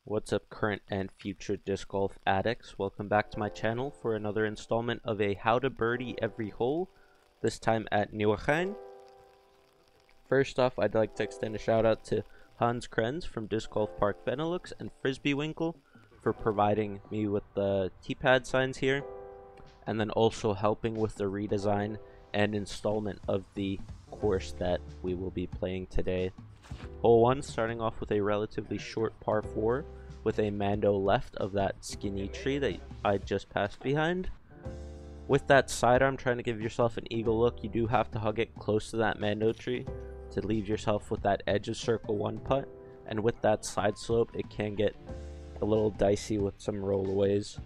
What's up, current and future disc golf addicts? Welcome back to my channel for another installment of a how to birdie every hole, this time at Nieuwegein. First off, I'd like to extend a shout out to Hans Krens from Disc Golf Park Benelux and Frisbee Winkle for providing me with the T-pad signs here, and then also helping with the redesign and installment of the course that we will be playing today. Hole 1, starting off with a relatively short par 4 with a Mando left of that skinny tree that I just passed behind. With that sidearm, trying to give yourself an eagle look, you do have to hug it close to that Mando tree to leave yourself with that edge of circle 1 putt, and with that side slope it can get a little dicey with some rollaways,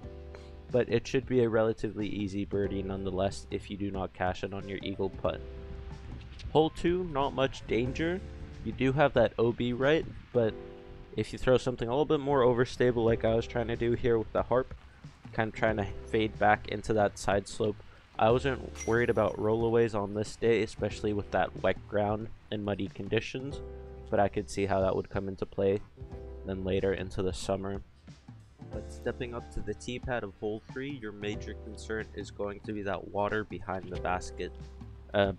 but it should be a relatively easy birdie nonetheless if you do not cash it on your eagle putt. Hole 2, not much danger. You do have that OB right, but if you throw something a little bit more overstable like I was trying to do here with the harp, kind of trying to fade back into that side slope, I wasn't worried about rollaways on this day, especially with that wet ground and muddy conditions, but I could see how that would come into play then later into the summer. But stepping up to the tee pad of hole 3, your major concern is going to be that water behind the basket.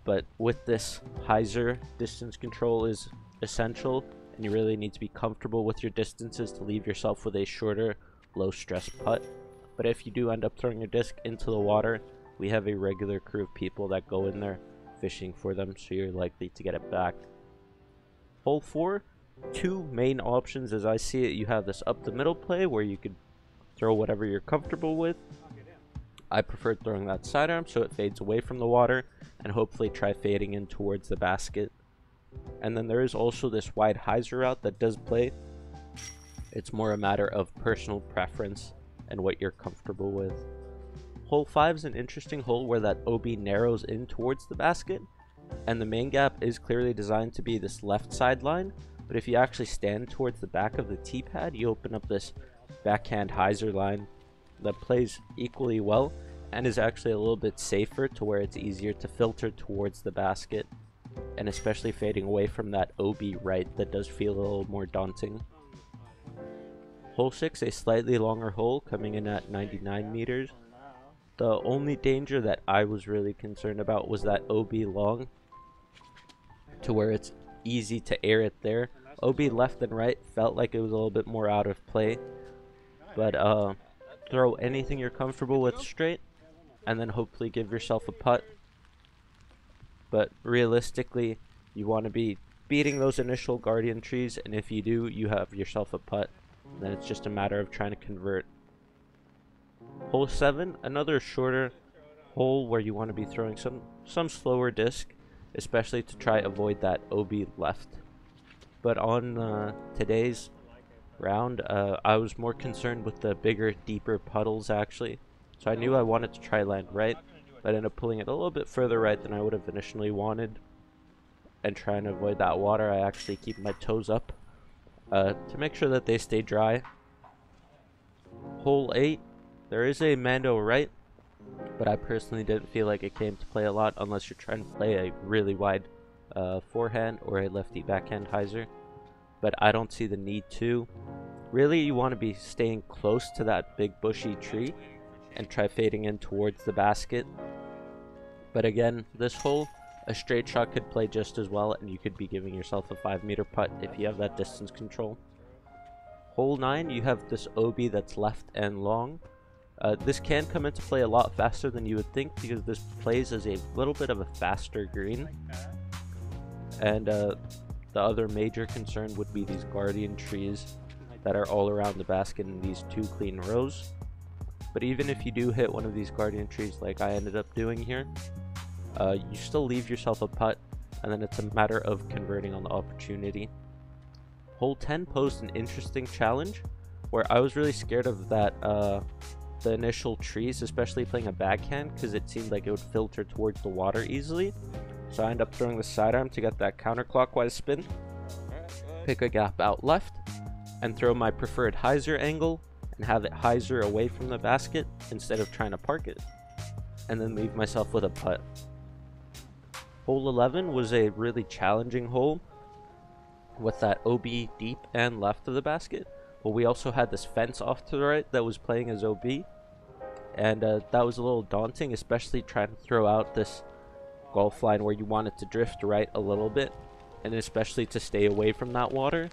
But with this hyzer, distance control is essential, and you really need to be comfortable with your distances to leave yourself with a shorter, low stress putt. But if you do end up throwing your disc into the water, we have a regular crew of people that go in there fishing for them, so you're likely to get it back. Hole 4, two main options as I see it. You have this up the middle play where you could throw whatever you're comfortable with. I prefer throwing that sidearm so it fades away from the water, and hopefully try fading in towards the basket. And then there is also this wide hyzer route that does play. It's more a matter of personal preference and what you're comfortable with. Hole 5 is an interesting hole where that OB narrows in towards the basket, and the main gap is clearly designed to be this left sideline, but if you actually stand towards the back of the tee pad, you open up this backhand hyzer line that plays equally well and is actually a little bit safer, to where it's easier to filter towards the basket, and especially fading away from that OB right that does feel a little more daunting. Hole 6, a slightly longer hole coming in at 99 meters. The only danger that I was really concerned about was that OB long, to where it's easy to air it there. OB left and right felt like it was a little bit more out of play, but throw anything you're comfortable with straight, and then hopefully give yourself a putt. But realistically, you want to be beating those initial guardian trees, and if you do, you have yourself a putt. And then it's just a matter of trying to convert. Hole 7, another shorter hole where you want to be throwing some slower disc, especially to try avoid that OB left. But on today's round, I was more concerned with the bigger, deeper puddles actually. So I knew I wanted to try land right, but I ended up pulling it a little bit further right than I would have initially wanted. And trying to avoid that water, I actually keep my toes up to make sure that they stay dry. Hole 8, there is a Mando right, but I personally didn't feel like it came to play a lot unless you're trying to play a really wide forehand or a lefty backhand hyzer. But I don't see the need to. Really, you want to be staying close to that big bushy tree and try fading in towards the basket. But again, this hole, a straight shot could play just as well, and you could be giving yourself a 5-meter putt if you have that distance control. Hole 9, you have this OB that's left and long. This can come into play a lot faster than you would think, because this plays as a little bit of a faster green. And the other major concern would be these guardian trees that are all around the basket in these 2 clean rows. But even if you do hit one of these guardian trees like I ended up doing here, you still leave yourself a putt, and then it's a matter of converting on the opportunity. Hole 10 posed an interesting challenge where I was really scared of that the initial trees, especially playing a backhand, because it seemed like it would filter towards the water easily. So I end up throwing the sidearm to get that counterclockwise spin, pick a gap out left, and throw my preferred hyzer angle and have it hyzer away from the basket instead of trying to park it, and then leave myself with a putt. Hole 11 was a really challenging hole with that OB deep and left of the basket, But we also had this fence off to the right that was playing as OB. And that was a little daunting, especially trying to throw out this golf line where you want it to drift right a little bit. And especially to stay away from that water.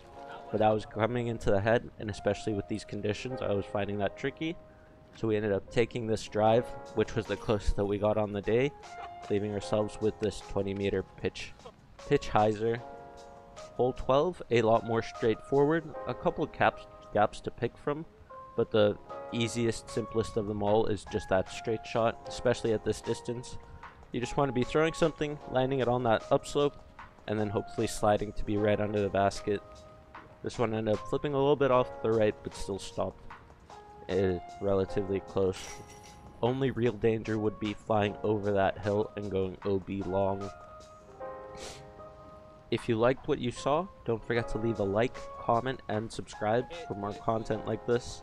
But that was coming into the head, and especially with these conditions, I was finding that tricky. So we ended up taking this drive, which was the closest that we got on the day, leaving ourselves with this 20-meter pitch hyzer. Hole 12, a lot more straightforward, a couple of gaps to pick from, but the easiest, simplest of them all is just that straight shot, especially at this distance. You just want to be throwing something, landing it on that upslope, and then hopefully sliding to be right under the basket. This one ended up flipping a little bit off to the right, but still stopped relatively close. Only real danger would be flying over that hill and going OB long. If you liked what you saw, don't forget to leave a like, comment, and subscribe for more content like this.